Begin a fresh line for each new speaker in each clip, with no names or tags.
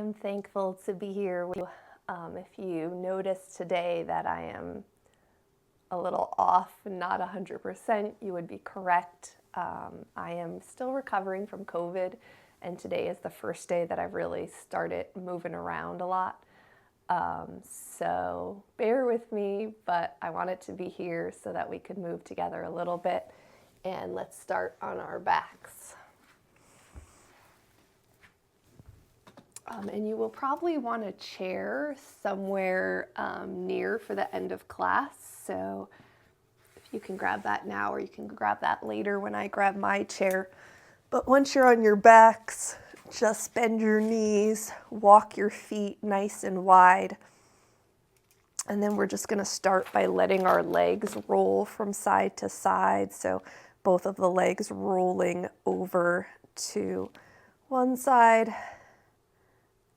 I'm thankful to be here with you. If you notice today that I am a little off, not 100%, you would be correct. I am still recovering from COVID, and today is the first day that I've really started moving around a lot. So bear with me, but I wanted to be here so that we could move together a little bit. And let's start on our backs. And you will probably want a chair somewhere near for the end of class. So if you can grab that now, or you can grab that later when I grab my chair. But once you're on your backs, just bend your knees, walk your feet nice and wide. And then we're just going to start by letting our legs roll from side to side. So both of the legs rolling over to one side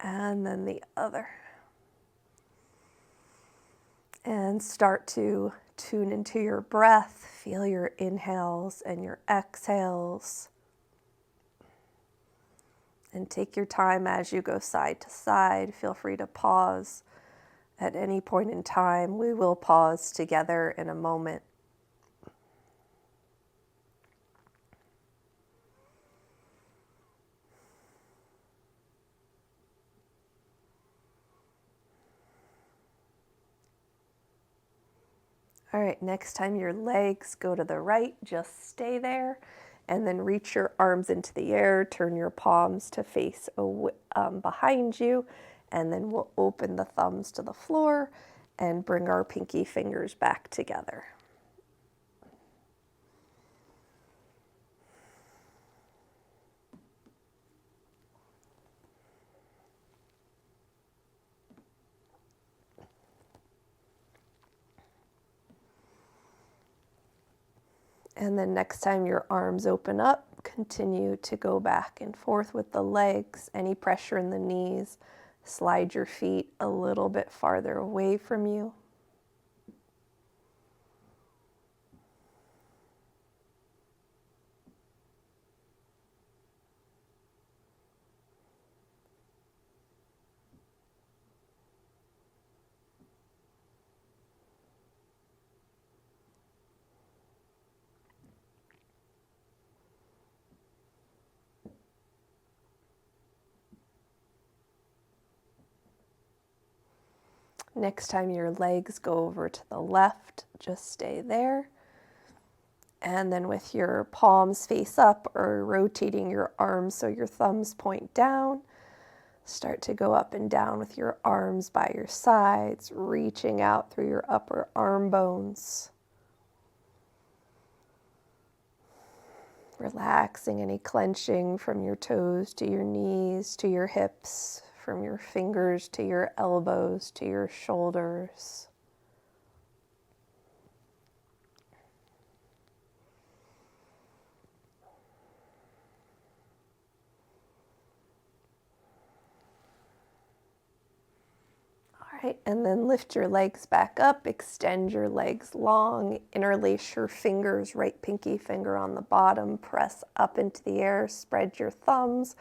and then the other. And start to tune into your breath. Feel your inhales and your exhales. And take your time as you go side to side. Feel free to pause at any point in time. We will pause together in a moment. All right, next time your legs go to the right, just stay there. And then reach your arms into the air, turn your palms to face behind you, and then we'll open the thumbs to the floor and bring our pinky fingers back together. And then next time your arms open up, continue to go back and forth with the legs. Any pressure in the knees, slide your feet a little bit farther away from you. Next time your legs go over to the left, just stay there. And then with your palms face up or rotating your arms so your thumbs point down, start to go up and down with your arms by your sides, reaching out through your upper arm bones. Relaxing any clenching from your toes to your knees to your hips, from your fingers to your elbows to your shoulders. All right, and then lift your legs back up, extend your legs long, interlace your fingers, right pinky finger on the bottom, press up into the air, spread your thumbs,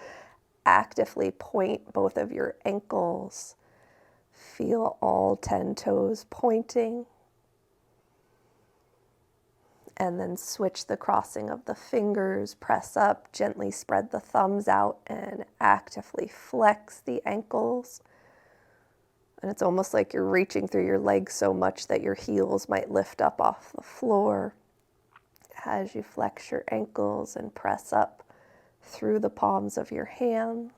actively point both of your ankles. Feel all 10 toes pointing. And then switch the crossing of the fingers, press up, gently spread the thumbs out, and actively flex the ankles. And it's almost like you're reaching through your legs so much that your heels might lift up off the floor as you flex your ankles and press up through the palms of your hands.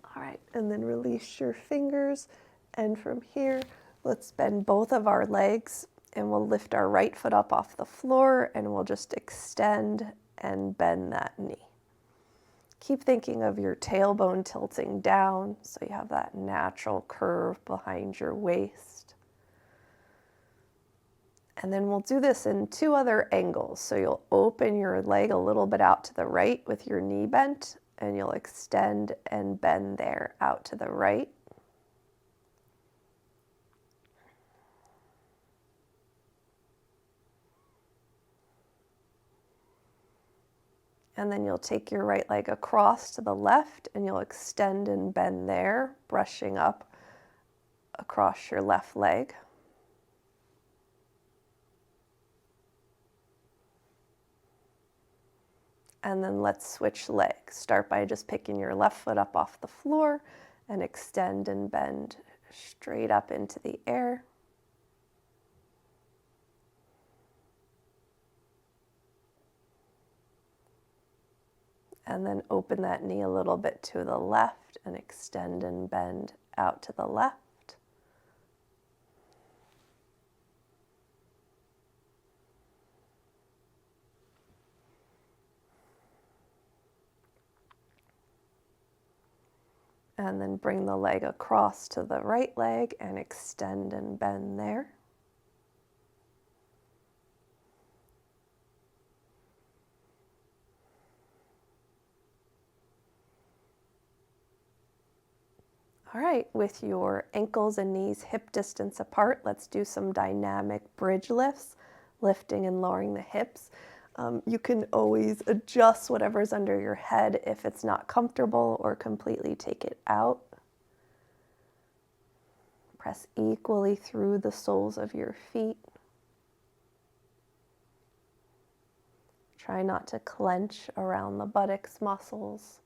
All right, and then release your fingers. And from here, let's bend both of our legs and we'll lift our right foot up off the floor and we'll just extend and bend that knee. Keep thinking of your tailbone tilting down so you have that natural curve behind your waist. And then we'll do this in two other angles. So you'll open your leg a little bit out to the right with your knee bent, and you'll extend and bend there out to the right. And then you'll take your right leg across to the left and you'll extend and bend there, brushing up across your left leg. And then let's switch legs. Start by just picking your left foot up off the floor and extend and bend straight up into the air. And then open that knee a little bit to the left and extend and bend out to the left. And then bring the leg across to the right leg and extend and bend there. All right, with your ankles and knees hip distance apart, let's do some dynamic bridge lifts, lifting and lowering the hips. You can always adjust whatever's under your head if it's not comfortable, or completely take it out. Press equally through the soles of your feet. Try not to clench around the buttocks muscles.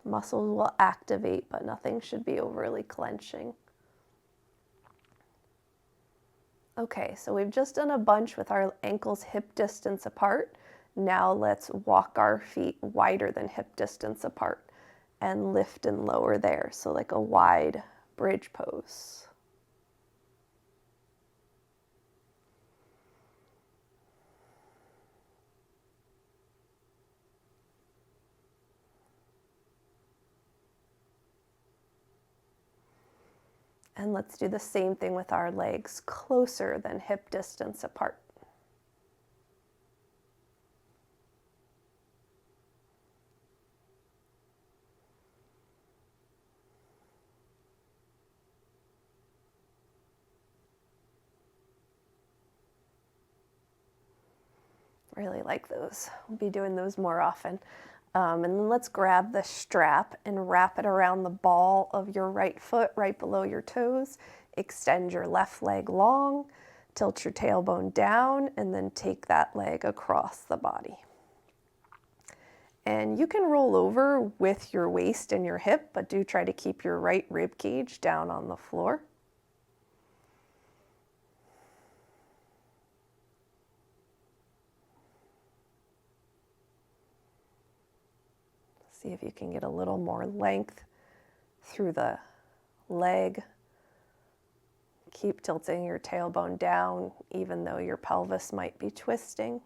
Muscles will activate, but nothing should be overly clenching. Okay, so we've just done a bunch with our ankles hip distance apart. Now let's walk our feet wider than hip distance apart and lift and lower there. So like a wide bridge pose. And let's do the same thing with our legs closer than hip distance apart. Really like those. We'll be doing those more often. And then let's grab the strap and wrap it around the ball of your right foot, right below your toes. Extend your left leg long, tilt your tailbone down, and then take that leg across the body. And you can roll over with your waist and your hip, but do try to keep your right rib cage down on the floor. See if you can get a little more length through the leg. Keep tilting your tailbone down, even though your pelvis might be twisting.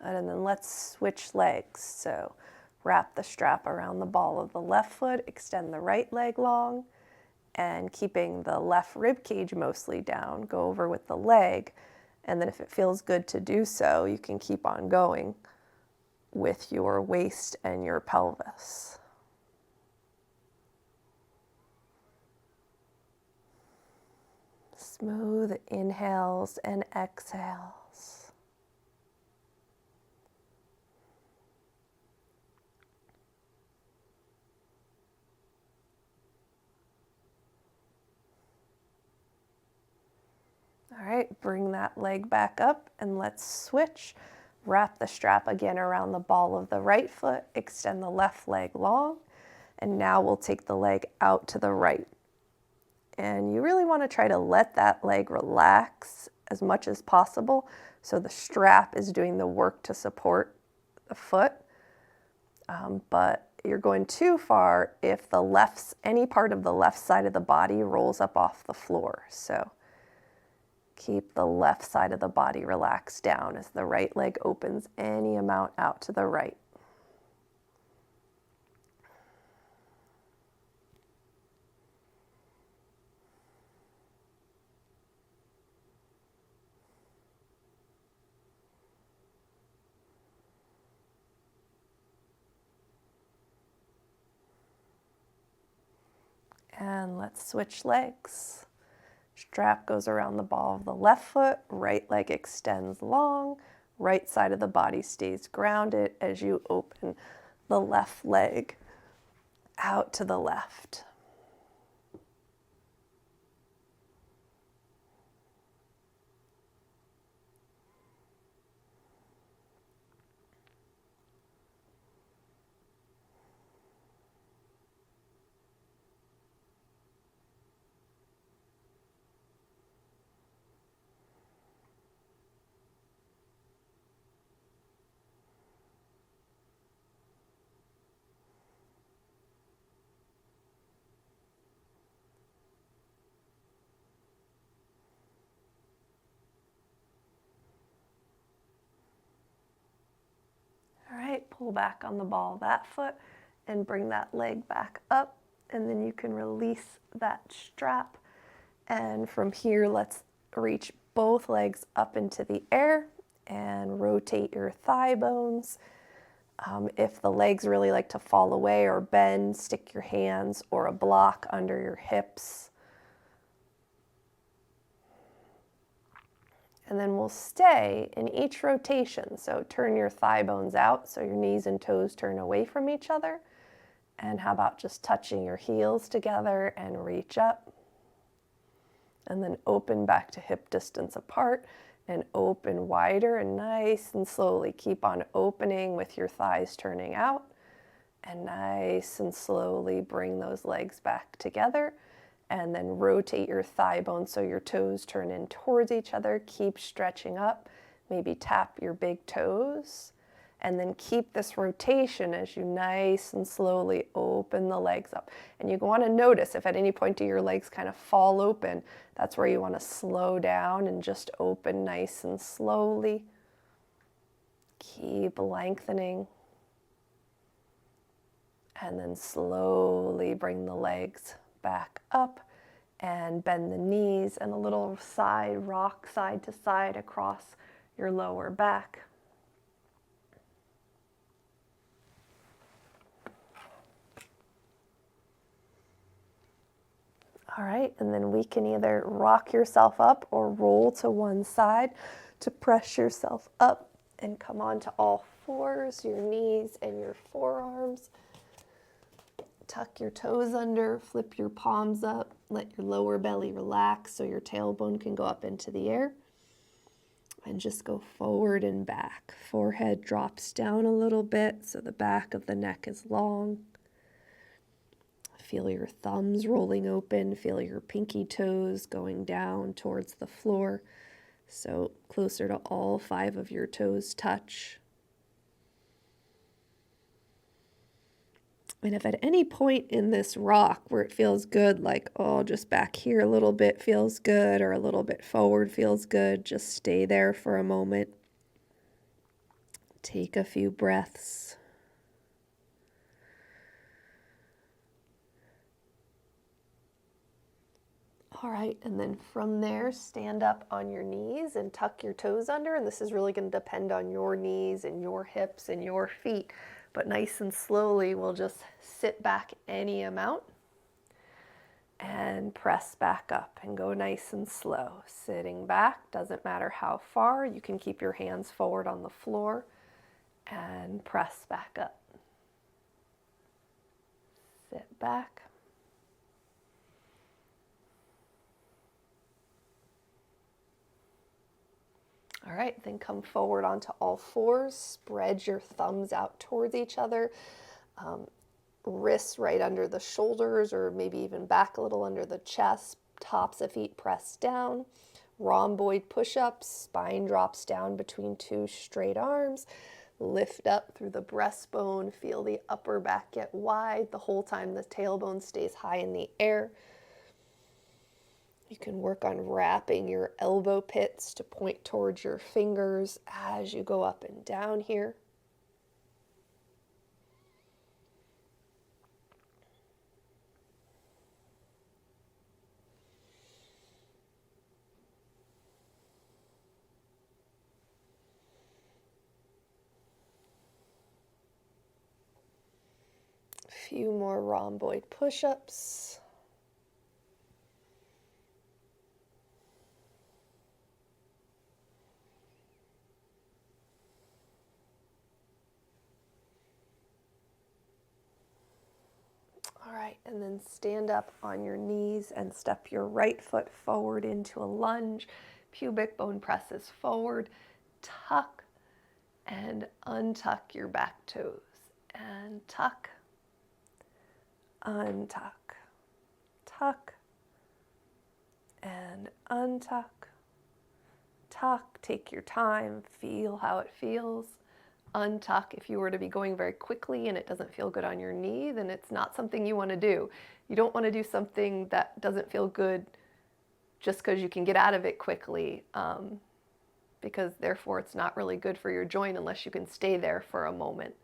And then let's switch legs. So wrap the strap around the ball of the left foot, extend the right leg long, and keeping the left rib cage mostly down, go over with the leg. And then if it feels good to do so, you can keep on going with your waist and your pelvis. Smooth inhales and exhales. All right, bring that leg back up and let's switch. Wrap the strap again around the ball of the right foot, extend the left leg long, and now we'll take the leg out to the right. And you really want to try to let that leg relax as much as possible so the strap is doing the work to support the foot. But you're going too far if any part of the left side of the body rolls up off the floor. So keep the left side of the body relaxed down as the right leg opens any amount out to the right. And let's switch legs. Strap goes around the ball of the left foot, right leg extends long, right side of the body stays grounded as you open the left leg out to the left. All right, pull back on the ball of that foot and bring that leg back up, and then you can release that strap. And from here, let's reach both legs up into the air and rotate your thigh bones. If the legs really like to fall away or bend, stick your hands or a block under your hips. And then we'll stay in each rotation. So turn your thigh bones out so your knees and toes turn away from each other. And how about just touching your heels together and reach up? And then open back to hip distance apart and open wider and nice and slowly. Keep on opening with your thighs turning out. And nice and slowly bring those legs back together. And then rotate your thigh bones so your toes turn in towards each other. Keep stretching up. Maybe tap your big toes. And then keep this rotation as you nice and slowly open the legs up. And you want to notice if at any point do your legs kind of fall open, that's where you want to slow down and just open nice and slowly. Keep lengthening. And then slowly bring the legs back up and bend the knees and a little side rock side to side across your lower back. All right, and then we can either rock yourself up or roll to one side to press yourself up and come onto all fours, your knees and your forearms. Tuck your toes under, flip your palms up, let your lower belly relax so your tailbone can go up into the air. And just go forward and back. Forehead drops down a little bit so the back of the neck is long. Feel your thumbs rolling open. Feel your pinky toes going down towards the floor. So closer to all 5 of your toes touch. And if at any point in this rock where it feels good, like, oh, just back here a little bit feels good or a little bit forward feels good, just stay there for a moment. Take a few breaths. All right, and then from there, stand up on your knees and tuck your toes under. And this is really going to depend on your knees and your hips and your feet. But nice and slowly, we'll just sit back any amount and press back up and go nice and slow. Sitting back, doesn't matter how far. You can keep your hands forward on the floor and press back up. Sit back. All right, then come forward onto all fours. Spread your thumbs out towards each other. Wrists right under the shoulders or maybe even back a little under the chest. Tops of feet pressed down. Rhomboid push-ups. Spine drops down between 2 straight arms. Lift up through the breastbone. Feel the upper back get wide the whole time the tailbone stays high in the air. You can work on wrapping your elbow pits to point towards your fingers as you go up and down here. A few more rhomboid push-ups. right, and then stand up on your knees and step your right foot forward into a lunge. Pubic bone presses forward. Tuck and untuck your back toes. And tuck, untuck, tuck, and untuck, tuck. Take your time, feel how it feels. Untuck. If you were to be going very quickly and it doesn't feel good on your knee, then it's not something you want to do. You don't want to do something that doesn't feel good just because you can get out of it quickly, because therefore it's not really good for your joint unless you can stay there for a moment.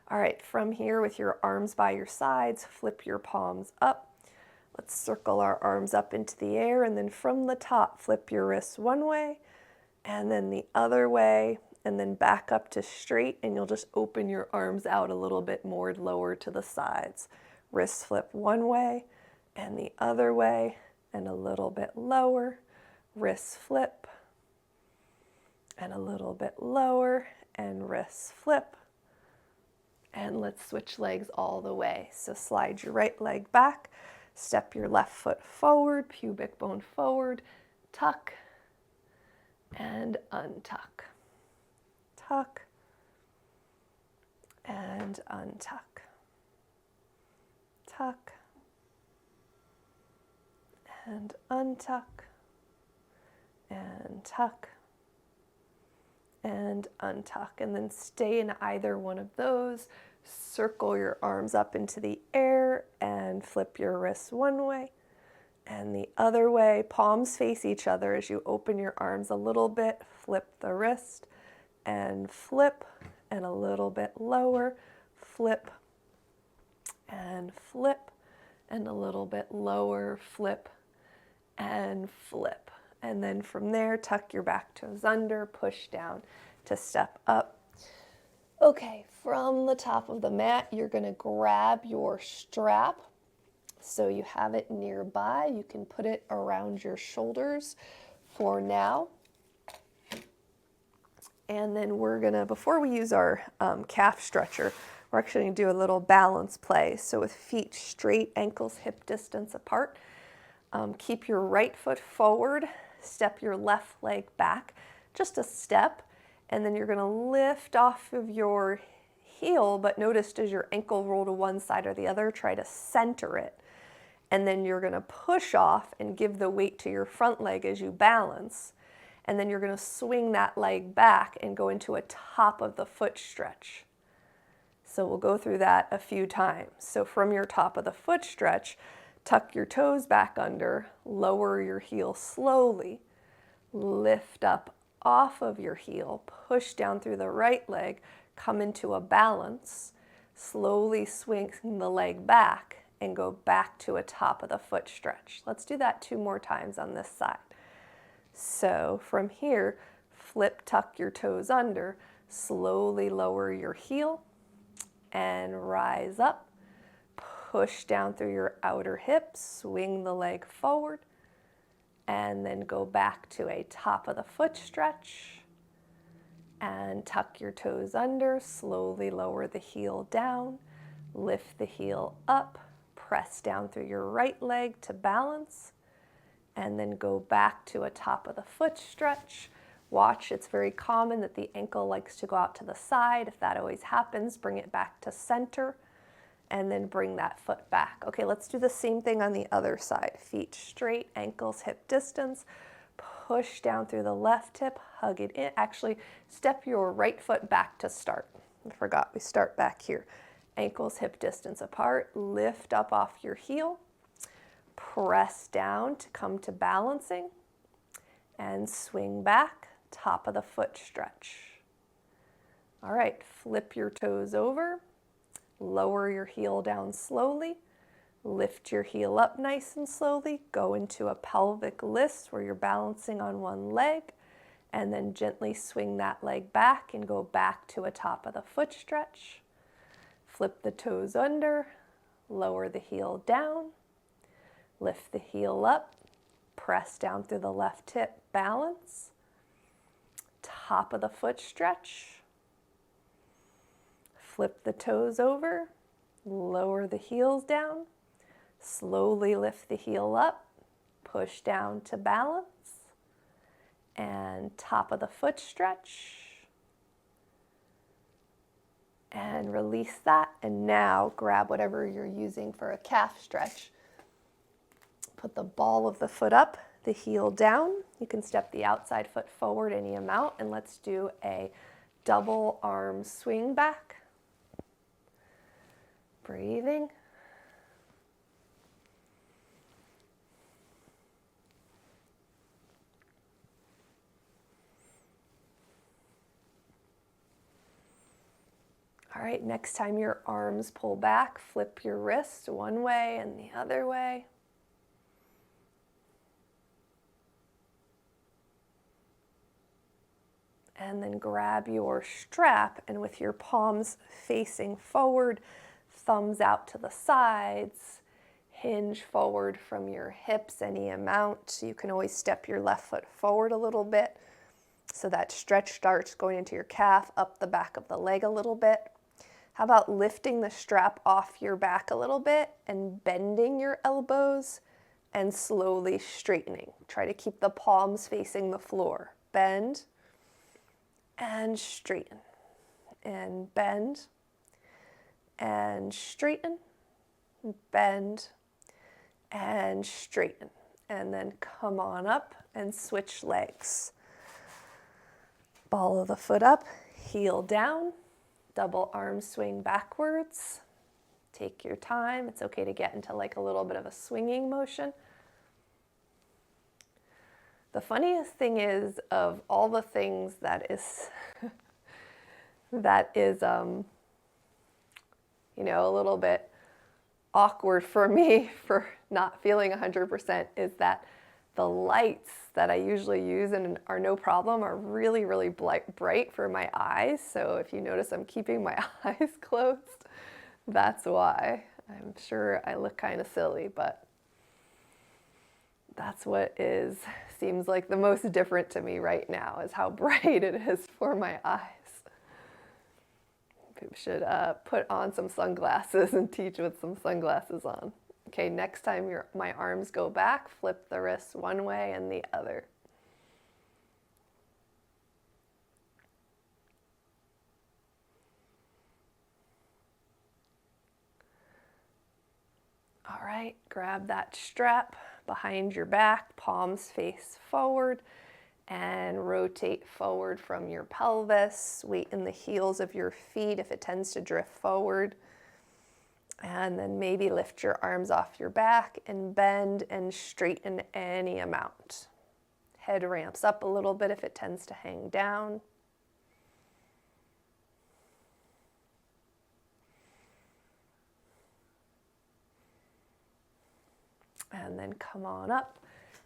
All right, from here with your arms by your sides, flip your palms up. Let's circle our arms up into the air, and then from the top, flip your wrists one way and then the other way, and then back up to straight, and you'll just open your arms out a little bit more lower to the sides. Wrists flip one way and the other way, and a little bit lower. Wrists flip and a little bit lower, and wrists flip. And let's switch legs all the way. So slide your right leg back, step your left foot forward, pubic bone forward, tuck and untuck. Tuck and untuck. Tuck and untuck. And tuck and untuck. And then stay in either one of those. Circle your arms up into the air and flip your wrists one way and the other way. Palms face each other as you open your arms a little bit. Flip the wrist and flip, and a little bit lower. Flip and flip, and a little bit lower. Flip and flip. And then from there, tuck your back toes under, push down to step up. Okay, from the top of the mat, you're going to grab your strap. So you have it nearby. You can put it around your shoulders for now. And then we're going to, before we use our calf stretcher, we're actually going to do a little balance play. So with feet straight, ankles hip distance apart. Keep your right foot forward, step your left leg back, just a step, and then you're going to lift off of your heel, but notice does your ankle roll to one side or the other, try to center it. And then you're going to push off and give the weight to your front leg as you balance. And then you're going to swing that leg back and go into a top of the foot stretch. So we'll go through that a few times. So from your top of the foot stretch, tuck your toes back under, lower your heel slowly, lift up off of your heel, push down through the right leg, come into a balance, slowly swing the leg back and go back to a top of the foot stretch. Let's do that 2 more times on this side. So from here, flip, tuck your toes under, slowly lower your heel and rise up. Push down through your outer hips, swing the leg forward, and then go back to a top of the foot stretch. And tuck your toes under, slowly lower the heel down, lift the heel up, press down through your right leg to balance, and then go back to a top of the foot stretch. Watch, it's very common that the ankle likes to go out to the side. If that always happens, bring it back to center, and then bring that foot back. Okay, let's do the same thing on the other side. Feet straight, ankles hip distance. Push down through the left hip, hug it in. Actually, step your right foot back to start. I forgot, we start back here. Ankles hip distance apart, lift up off your heel, press down to come to balancing, and swing back, top of the foot stretch. All right, flip your toes over, lower your heel down slowly, lift your heel up nice and slowly, go into a pelvic list where you're balancing on one leg, and then gently swing that leg back and go back to a top of the foot stretch. Flip the toes under, lower the heel down, lift the heel up, press down through the left hip, balance, top of the foot stretch, flip the toes over, lower the heels down, Slowly lift the heel up, push down to balance, and top of the foot stretch. And release that, and now grab whatever you're using for a calf stretch. Put the ball of the foot up, the heel down. You can step the outside foot forward any amount, and let's do a double arm swing back. Breathing. All right, next time your arms pull back, flip your wrist one way and the other way. And then grab your strap, and with your palms facing forward, thumbs out to the sides, hinge forward from your hips any amount. You can always step your left foot forward a little bit so that stretch starts going into your calf, up the back of the leg a little bit. How about lifting the strap off your back a little bit and bending your elbows and slowly straightening. Try to keep the palms facing the floor. Bend and straighten, and bend and straighten, bend and straighten, and then come on up and switch legs. Ball of the foot up, heel down, double arm swing backwards. Take your time. It's okay to get into like a little bit of a swinging motion. The funniest thing is, of all the things that is a little bit awkward for me for not feeling 100%, is that the lights that I usually use and are no problem are really, really bright for my eyes. So if you notice I'm keeping my eyes closed, that's why. I'm sure I look kind of silly, but that's what seems like the most different to me right now, is how bright it is for my eyes. Maybe should put on some sunglasses and teach with some sunglasses on. Okay, next time my arms go back, flip the wrists one way and the other. All right, grab that strap behind your back, palms face forward, and rotate forward from your pelvis. Weight in the heels of your feet if it tends to drift forward. And then maybe lift your arms off your back and bend and straighten any amount. Head ramps up a little bit if it tends to hang down. And then come on up,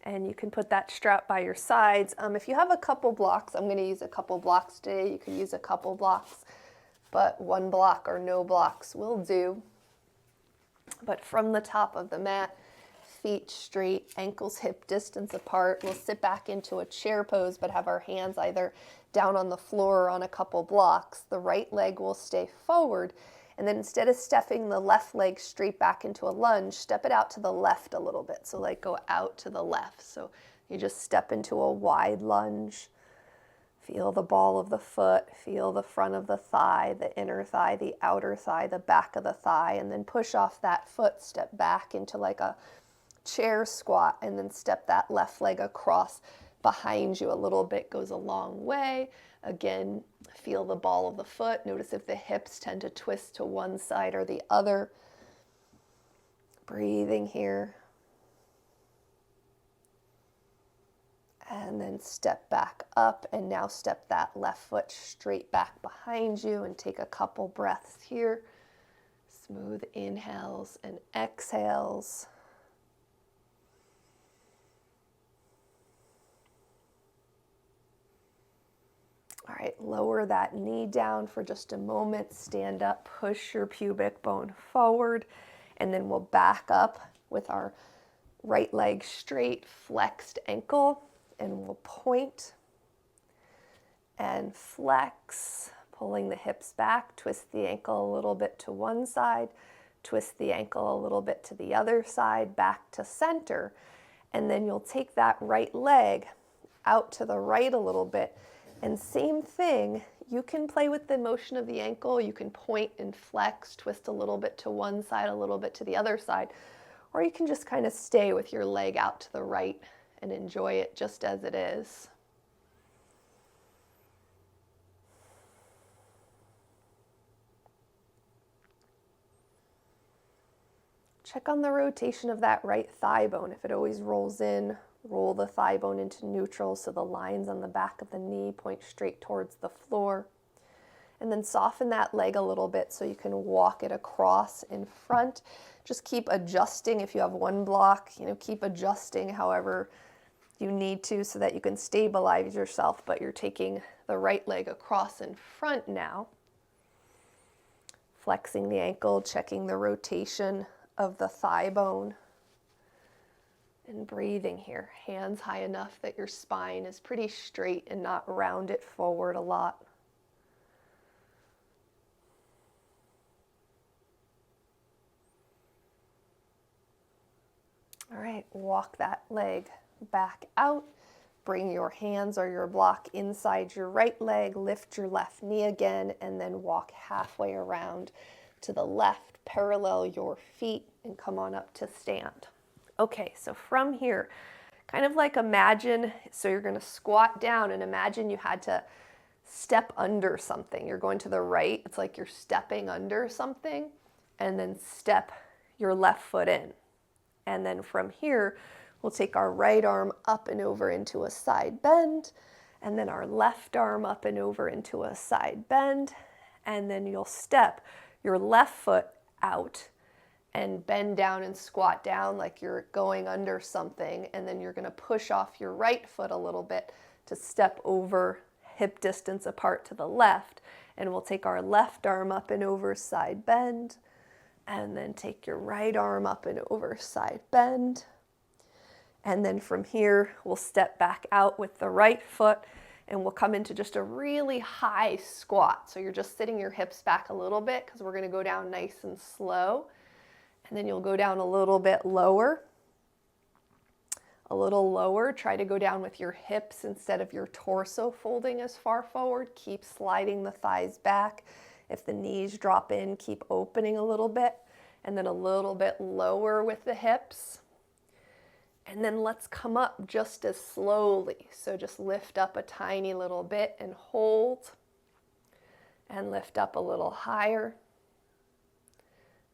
and you can put that strap by your sides. If you have a couple blocks, I'm going to use a couple blocks today. You can use a couple blocks, but one block or no blocks will do. But from the top of the mat, feet straight, ankles hip distance apart. We'll sit back into a chair pose, but have our hands either down on the floor or on a couple blocks. The right leg will stay forward. And then instead of stepping the left leg straight back into a lunge, step it out to the left a little bit. So like go out to the left. So you just step into a wide lunge. Feel the ball of the foot, feel the front of the thigh, the inner thigh, the outer thigh, the back of the thigh, and then push off that foot, step back into like a chair squat, and then step that left leg across behind you a little bit, goes a long way. Again, feel the ball of the foot. Notice if the hips tend to twist to one side or the other. Breathing here. And then step back up, and now step that left foot straight back behind you and take a couple breaths here. Smooth inhales and exhales. All right, lower that knee down for just a moment. Stand up, push your pubic bone forward, and then we'll back up with our right leg straight, flexed ankle. And we'll point and flex, pulling the hips back, twist the ankle a little bit to one side, twist the ankle a little bit to the other side, back to center, and then you'll take that right leg out to the right a little bit, and same thing, you can play with the motion of the ankle, you can point and flex, twist a little bit to one side, a little bit to the other side, or you can just kind of stay with your leg out to the right and enjoy it just as it is. Check on the rotation of that right thigh bone. If it always rolls in, roll the thigh bone into neutral so the lines on the back of the knee point straight towards the floor. And then soften that leg a little bit so you can walk it across in front. Just keep adjusting. If you have one block, keep adjusting however you need to so that you can stabilize yourself, but you're taking the right leg across in front now. Flexing the ankle, checking the rotation of the thigh bone, and breathing here. Hands high enough that your spine is pretty straight and not round it forward a lot. All right, walk that leg back out. Bring your hands or your block inside your right leg, lift your left knee again, and then walk halfway around to the left, parallel your feet, and come on up to stand. Okay, so from here, kind of like imagine, so you're gonna squat down and imagine you had to step under something. You're going to the right, it's like you're stepping under something, and then step your left foot in. And then from here, we'll take our right arm up and over into a side bend, and then our left arm up and over into a side bend, and then you'll step your left foot out and bend down and squat down like you're going under something, and then you're going to push off your right foot a little bit to step over hip distance apart to the left, and we'll take our left arm up and over side bend, and then take your right arm up and over side bend, and then from here we'll step back out with the right foot, and we'll come into just a really high squat. So you're just sitting your hips back a little bit because we're going to go down nice and slow. And then you'll go down a little bit lower. A little lower. Try to go down with your hips instead of your torso folding as far forward. Keep sliding the thighs back. If the knees drop in, keep opening a little bit. And then a little bit lower with the hips. And then let's come up just as slowly. So just lift up a tiny little bit and hold. And lift up a little higher.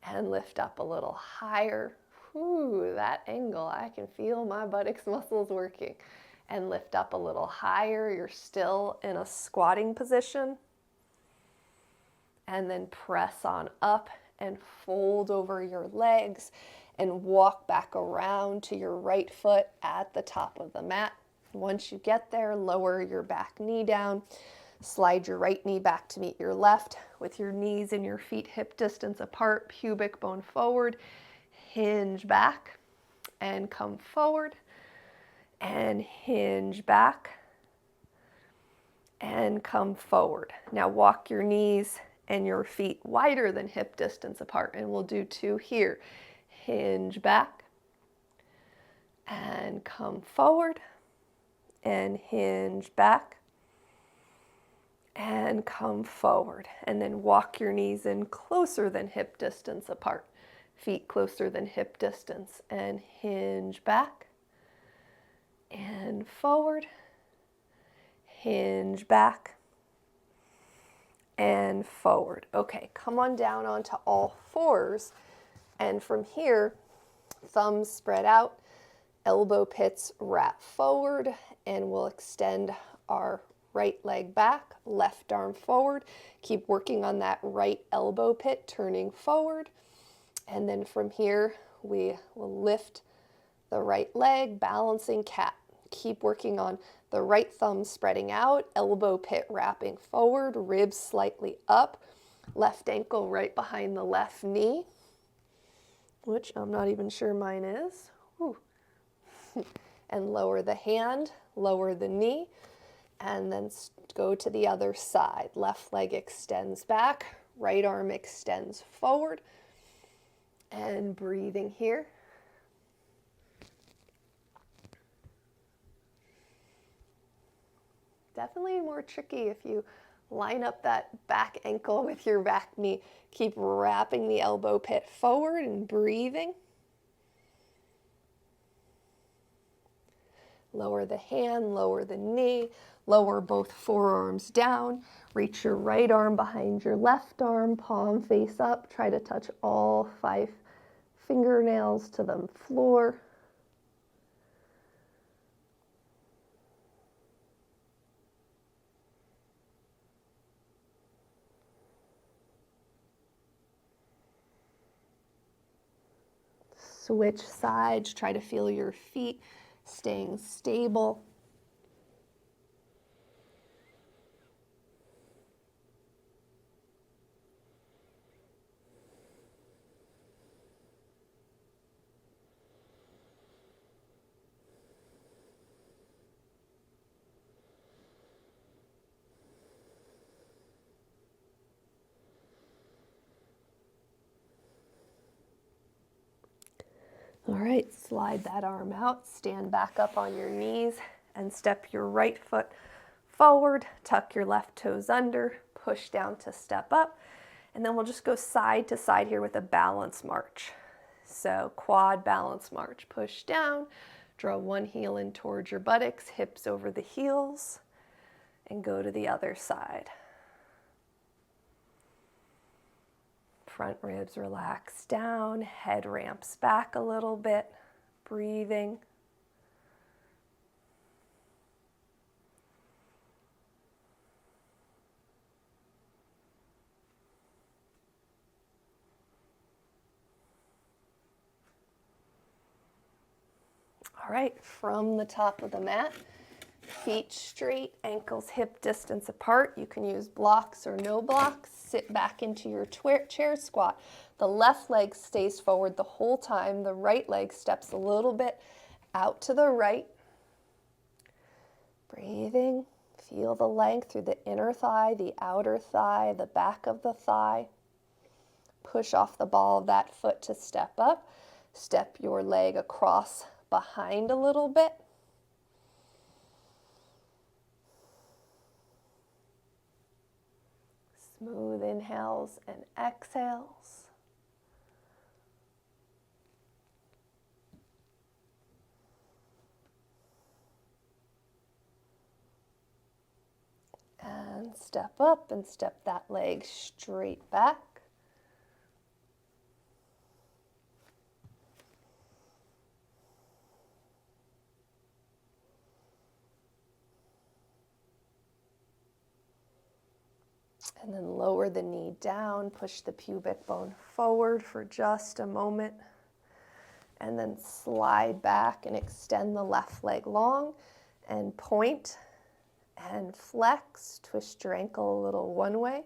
And lift up a little higher. Ooh, that angle, I can feel my buttocks muscles working. And lift up a little higher. You're still in a squatting position. And then press on up and fold over your legs and walk back around to your right foot at the top of the mat. Once you get there, lower your back knee down. Slide your right knee back to meet your left with your knees and your feet hip distance apart, pubic bone forward. Hinge back and come forward and hinge back and come forward. Now walk your knees and your feet wider than hip distance apart, and we'll do two here. Hinge back and come forward and hinge back and come forward, and then walk your knees in closer than hip distance apart, feet closer than hip distance, and hinge back and forward, hinge back and forward. Okay, come on down onto all fours, and from here, thumbs spread out, elbow pits wrap forward, and we'll extend our right leg back, left arm forward. Keep working on that right elbow pit, turning forward. And then from here, we will lift the right leg, balancing cat. Keep working on the right thumb spreading out, elbow pit wrapping forward, ribs slightly up, left ankle right behind the left knee, which I'm not even sure mine is. Whew. And lower the hand, lower the knee, and then go to the other side. Left leg extends back, right arm extends forward, And breathing here. Definitely more tricky if you line up that back ankle with your back knee. Keep wrapping the elbow pit forward and breathing. Lower the hand, lower the knee, lower both forearms down. Reach your right arm behind your left arm, palm face up. Try to touch all 5 fingernails to the floor. Switch sides, try to feel your feet staying stable. All right, slide that arm out, stand back up on your knees and step your right foot forward, tuck your left toes under, push down to step up, and then we'll just go side to side here with a balance march. So quad balance march, push down, draw one heel in towards your buttocks, hips over the heels, and go to the other side. Front ribs relax down, head ramps back a little bit, breathing. All right, from the top of the mat, feet straight, ankles hip distance apart. You can use blocks or no blocks. Sit back into your chair squat. The left leg stays forward the whole time. The right leg steps a little bit out to the right. Breathing. Feel the length through the inner thigh, the outer thigh, the back of the thigh. Push off the ball of that foot to step up. Step your leg across behind a little bit. Smooth inhales and exhales. And step up and step that leg straight back. And then lower the knee down, push the pubic bone forward for just a moment. And then slide back and extend the left leg long and point and flex. Twist your ankle a little one way,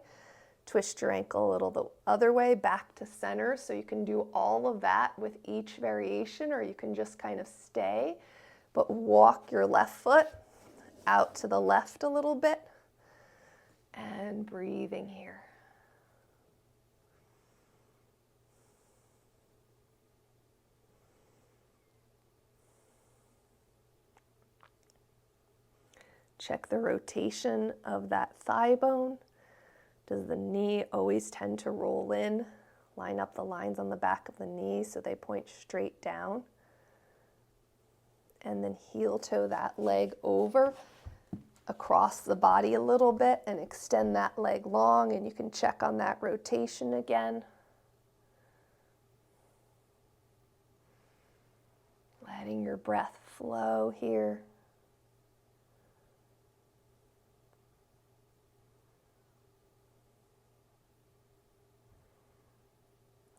twist your ankle a little the other way, back to center. So you can do all of that with each variation, or you can just kind of stay, but walk your left foot out to the left a little bit. And breathing here. Check the rotation of that thigh bone. Does the knee always tend to roll in? Line up the lines on the back of the knee so they point straight down. And then heel toe that leg over across the body a little bit and extend that leg long, and you can check on that rotation again. Letting your breath flow here.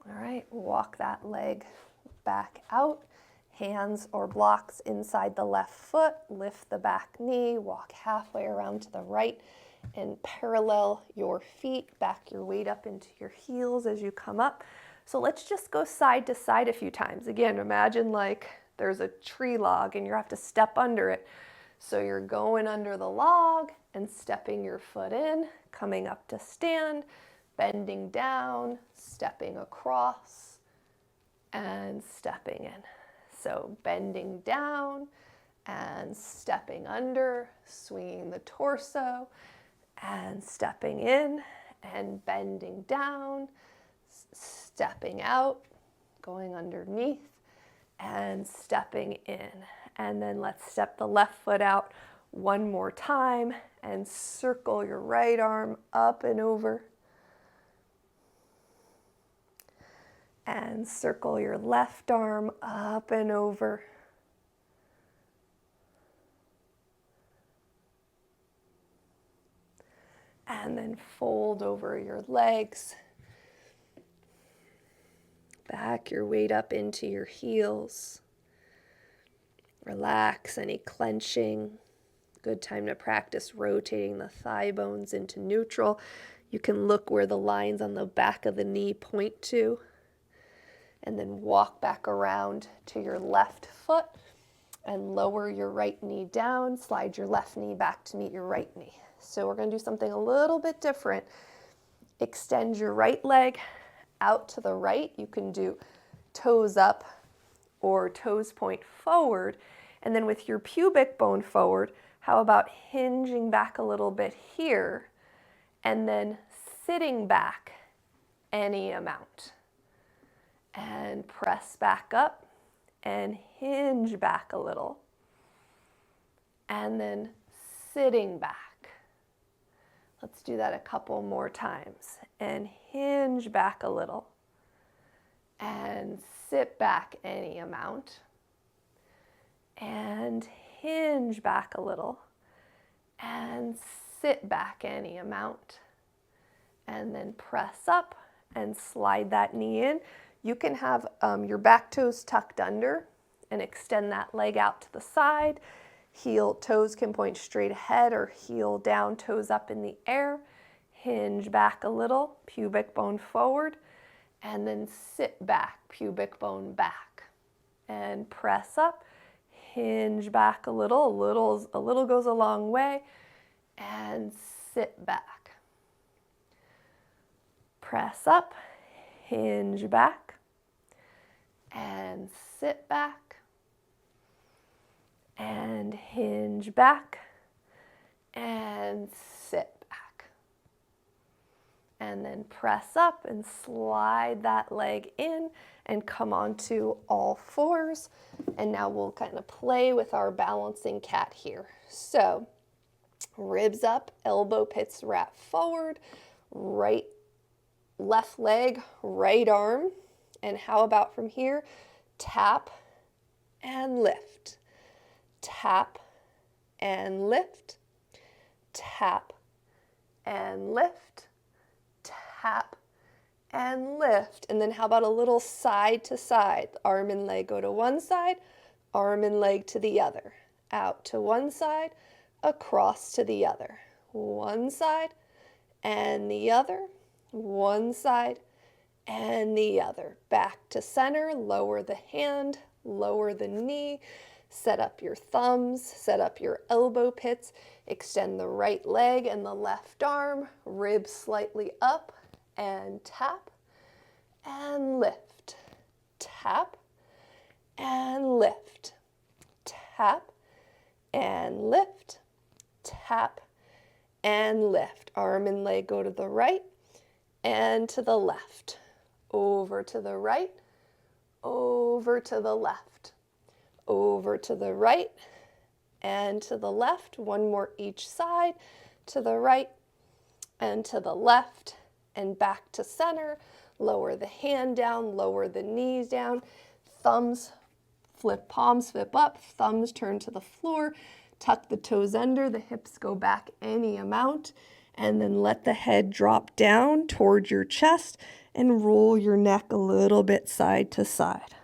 All right, walk that leg back out. Hands or blocks inside the left foot, lift the back knee, walk halfway around to the right, and parallel your feet, back your weight up into your heels as you come up. So let's just go side to side a few times. Again, imagine like there's a tree log and you have to step under it. So you're going under the log and stepping your foot in, coming up to stand, bending down, stepping across, and stepping in. So bending down and stepping under, swinging the torso and stepping in and bending down, stepping out, going underneath and stepping in. And then let's step the left foot out one more time and circle your right arm up and over. And circle your left arm up and over. And then fold over your legs. Back your weight up into your heels. Relax any clenching. Good time to practice rotating the thigh bones into neutral. You can look where the lines on the back of the knee point to. And then walk back around to your left foot and lower your right knee down. Slide your left knee back to meet your right knee. So we're going to do something a little bit different. Extend your right leg out to the right. You can do toes up or toes point forward. And then with your pubic bone forward, how about hinging back a little bit here and then sitting back any amount. And press back up and hinge back a little. And then sitting back. Let's do that a couple more times. And hinge back a little. And sit back any amount. And hinge back a little. And sit back any amount. And then press up and slide that knee in. You can have your back toes tucked under and extend that leg out to the side. Heel toes can point straight ahead or heel down, toes up in the air. Hinge back a little, pubic bone forward, and then sit back, pubic bone back. And press up, hinge back a little goes a long way, and sit back. Press up, hinge back, and sit back, and hinge back, and sit back. And then press up and slide that leg in and come onto all fours. And now we'll kind of play with our balancing cat here. So ribs up, elbow pits wrap forward, left leg, right arm. And how about from here? Tap and lift. Tap and lift. Tap and lift. Tap and lift. And then how about a little side to side? Arm and leg go to one side, arm and leg to the other. Out to one side, across to the other. One side and the other. One side and the other. Back to center, lower the hand, lower the knee, set up your thumbs, set up your elbow pits, extend the right leg and the left arm, ribs slightly up, and tap and lift. Tap and lift. Tap and lift. Tap and lift. Arm and leg go to the right and to the left. Over to the right, over to the left. Over to the right and to the left. One more each side. To the right and to the left and back to center. Lower the hand down, lower the knees down. Thumbs flip, palms flip up, thumbs turn to the floor. Tuck the toes under, the hips go back any amount. And then let the head drop down towards your chest and roll your neck a little bit side to side.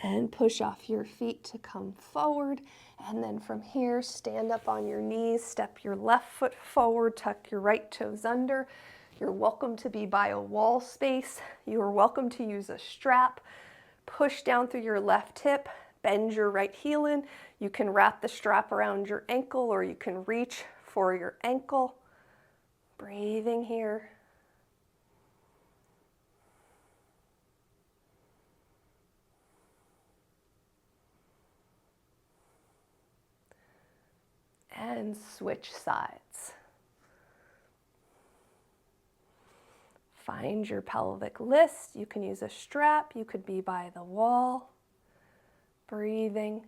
And push off your feet to come forward. And then from here, stand up on your knees, step your left foot forward, tuck your right toes under. You're welcome to be by a wall space. You are welcome to use a strap. Push down through your left hip, bend your right heel in. You can wrap the strap around your ankle or you can reach for your ankle. Breathing here. And switch sides. Find your pelvic list. You can use a strap. You could be by the wall. Breathing.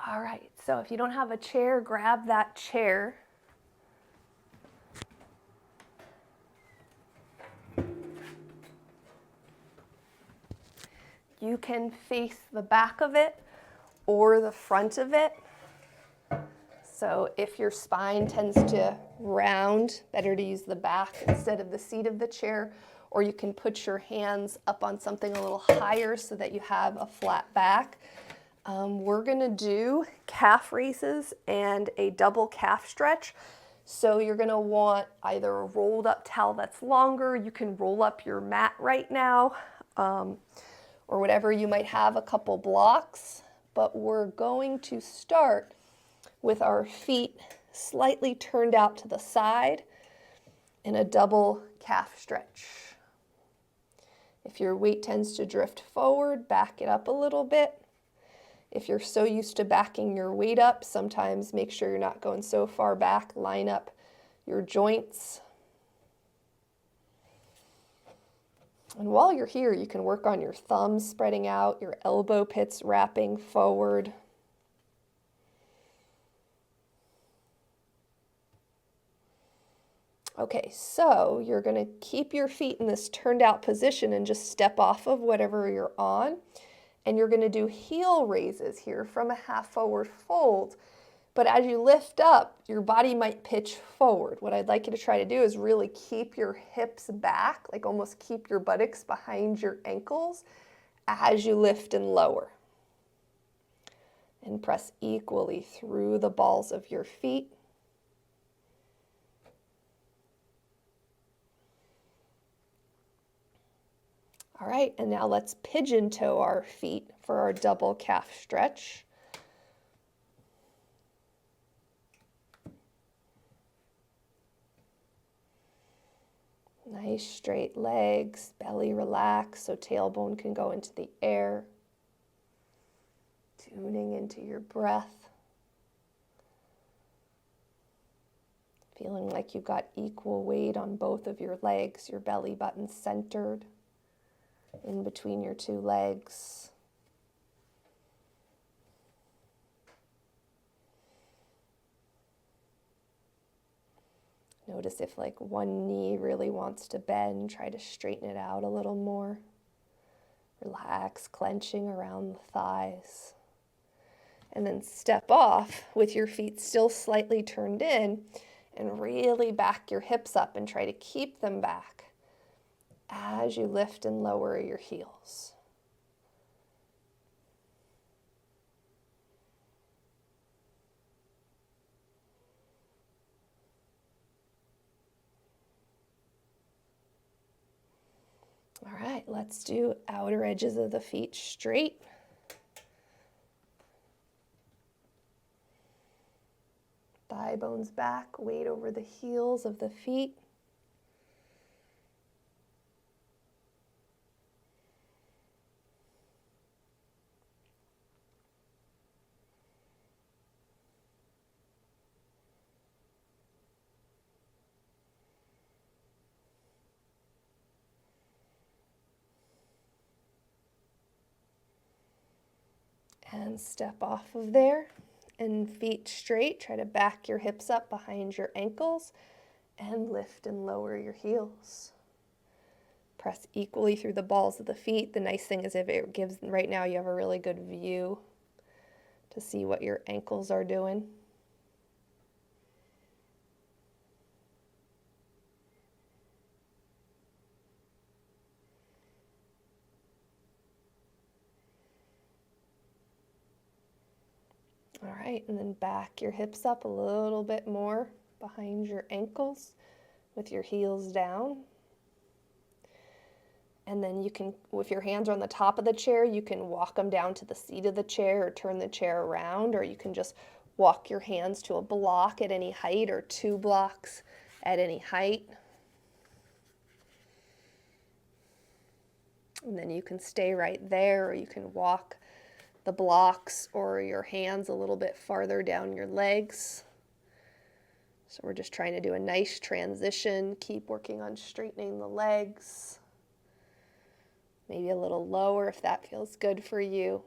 All right, so if you don't have a chair, grab that chair. You can face the back of it or the front of it. So if your spine tends to round, better to use the back instead of the seat of the chair, or you can put your hands up on something a little higher so that you have a flat back. We're gonna do calf raises and a double calf stretch. So you're gonna want either a rolled up towel that's longer, you can roll up your mat right now, or whatever you might have, a couple blocks. But we're going to start with our feet slightly turned out to the side in a double calf stretch. If your weight tends to drift forward, back it up a little bit. If you're so used to backing your weight up, sometimes make sure you're not going so far back. Line up your joints. And while you're here, you can work on your thumbs spreading out, your elbow pits wrapping forward. Okay, so you're going to keep your feet in this turned out position and just step off of whatever you're on. And you're going to do heel raises here from a half forward fold. But as you lift up, your body might pitch forward. What I'd like you to try to do is really keep your hips back, like almost keep your buttocks behind your ankles as you lift and lower. And press equally through the balls of your feet. All right, and now let's pigeon toe our feet for our double calf stretch. Nice straight legs, belly relaxed so tailbone can go into the air. Tuning into your breath. Feeling like you've got equal weight on both of your legs, your belly button centered in between your two legs. Notice if like one knee really wants to bend, try to straighten it out a little more. Relax, clenching around the thighs. And then step off with your feet still slightly turned in and really back your hips up and try to keep them back as you lift and lower your heels. All right, let's do outer edges of the feet straight. Thigh bones back, weight over the heels of the feet. And step off of there and feet straight. Try to back your hips up behind your ankles and lift and lower your heels. Press equally through the balls of the feet. The nice thing is if it gives, right now you have a really good view to see what your ankles are doing. All right, and then back your hips up a little bit more behind your ankles with your heels down. And then you can, if your hands are on the top of the chair, you can walk them down to the seat of the chair or turn the chair around, or you can just walk your hands to a block at any height or 2 blocks at any height. And then you can stay right there, or you can walk the blocks or your hands a little bit farther down your legs. So we're just trying to do a nice transition. Keep working on straightening the legs. Maybe a little lower if that feels good for you.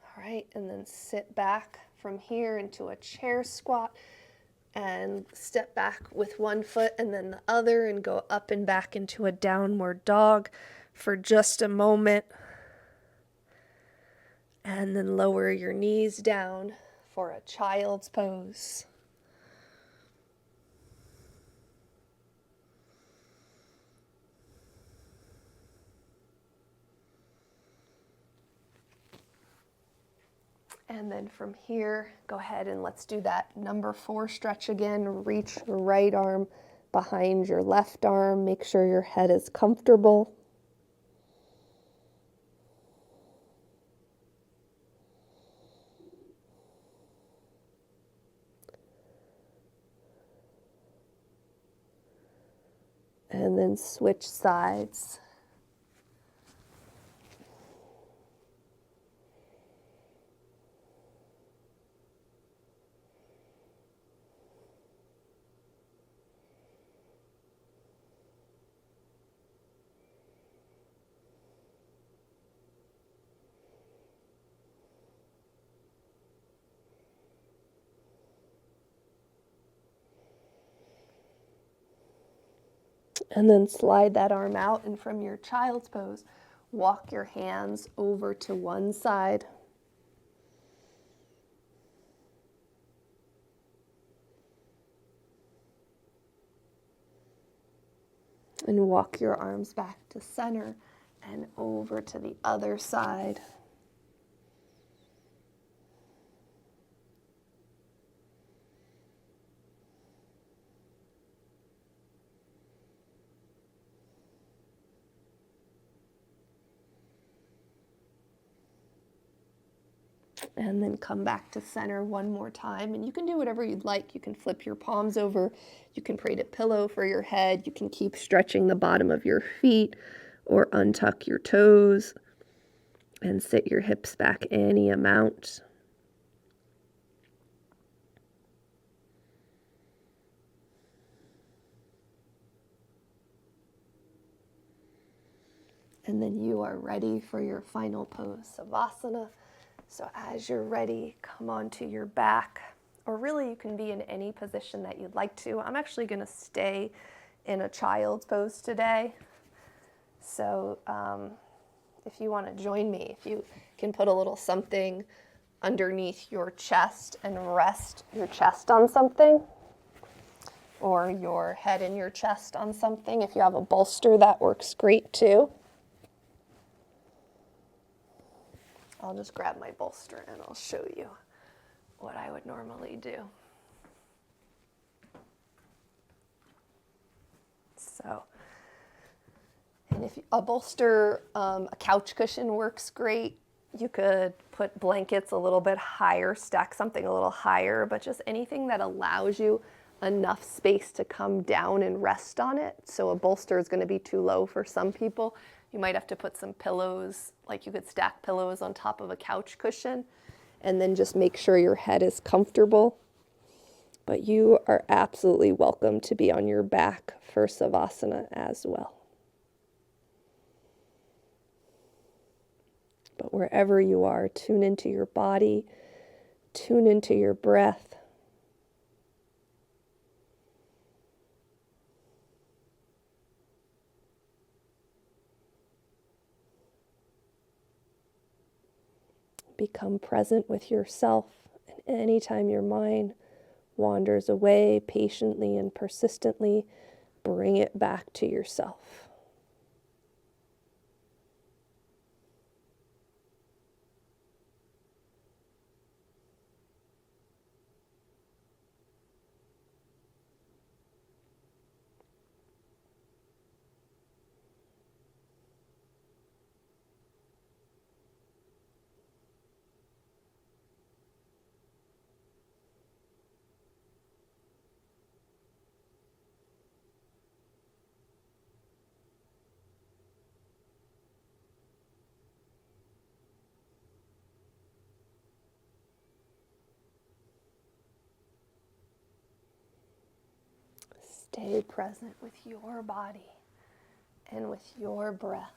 All right, and then sit back from here into a chair squat and step back with one foot and then the other and go up and back into a downward dog for just a moment. And then lower your knees down for a child's pose. And then from here, go ahead and let's do that number 4 stretch again. Reach your right arm behind your left arm. Make sure your head is comfortable. And then switch sides. And then slide that arm out, and from your child's pose, walk your hands over to one side. And walk your arms back to center and over to the other side. And then come back to center one more time. And you can do whatever you'd like. You can flip your palms over. You can create a pillow for your head. You can keep stretching the bottom of your feet or untuck your toes and sit your hips back any amount. And then you are ready for your final pose, Savasana. So as you're ready, come onto your back, or really you can be in any position that you'd like to. I'm actually going to stay in a child's pose today. So if you want to join me, if you can put a little something underneath your chest and rest your chest on something, or your head and your chest on something. If you have a bolster, that works great too. I'll just grab my bolster and I'll show you what I would normally do. So, and if a bolster, a couch cushion works great. You could put blankets a little bit higher, stack something a little higher, but just anything that allows you enough space to come down and rest on it. So a bolster is going to be too low for some people. You might have to put some pillows, like you could stack pillows on top of a couch cushion, and then just make sure your head is comfortable. But you are absolutely welcome to be on your back for Savasana as well. But wherever you are, tune into your body, tune into your breath. Become present with yourself, and anytime your mind wanders away, patiently and persistently bring it back to yourself. Stay present with your body and with your breath.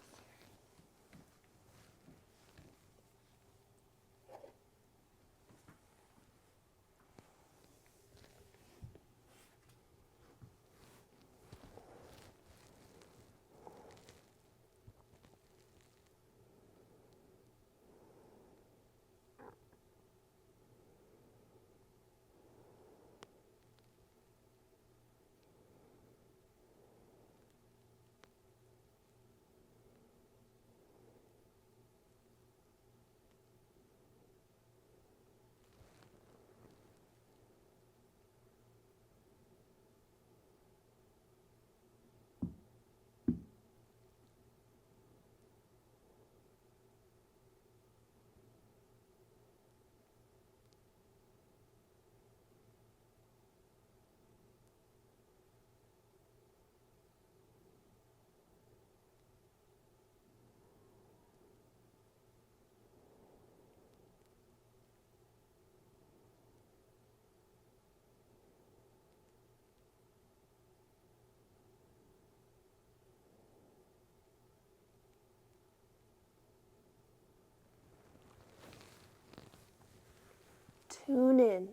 Tune in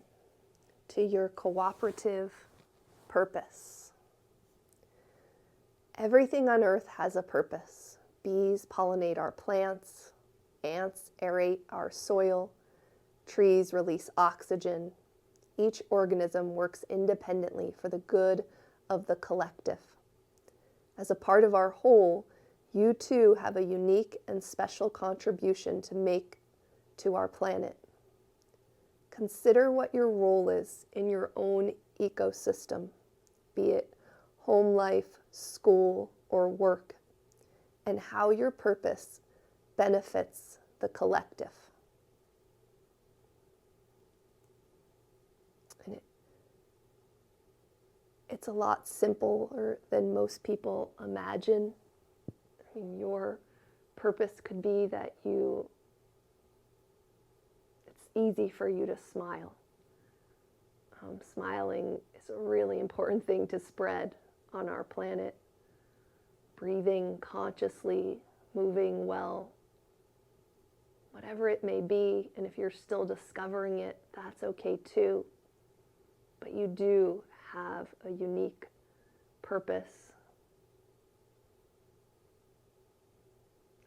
to your cooperative purpose. Everything on earth has a purpose. Bees pollinate our plants, ants aerate our soil, trees release oxygen. Each organism works independently for the good of the collective. As a part of our whole, you too have a unique and special contribution to make to our planet. Consider what your role is in your own ecosystem, be it home life, school, or work, and how your purpose benefits the collective. And it's a lot simpler than most people imagine. I mean, your purpose could be that it's easy for you to smile. Smiling is a really important thing to spread on our planet. Breathing consciously, moving well, whatever it may be, and if you're still discovering it, that's okay too. But you do have a unique purpose.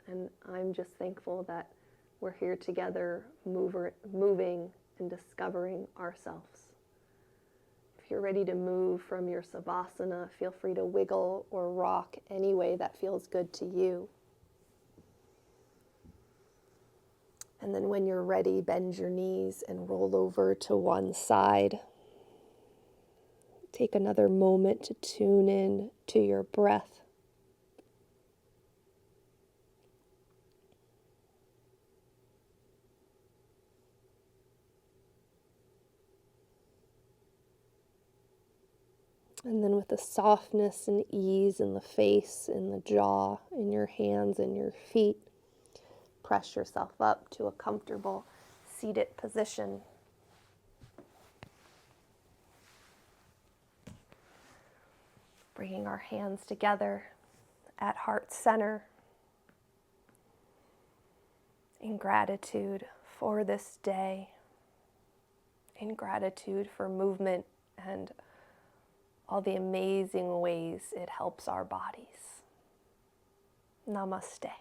And I'm just thankful that we're here together, moving and discovering ourselves. If you're ready to move from your savasana, feel free to wiggle or rock any way that feels good to you. And then when you're ready, bend your knees and roll over to one side. Take another moment to tune in to your breath. And then with a softness and ease in the face, in the jaw, in your hands and your feet, press yourself up to a comfortable seated position. Bringing our hands together at heart center. in gratitude for this day, in gratitude for movement and all the amazing ways it helps our bodies. Namaste.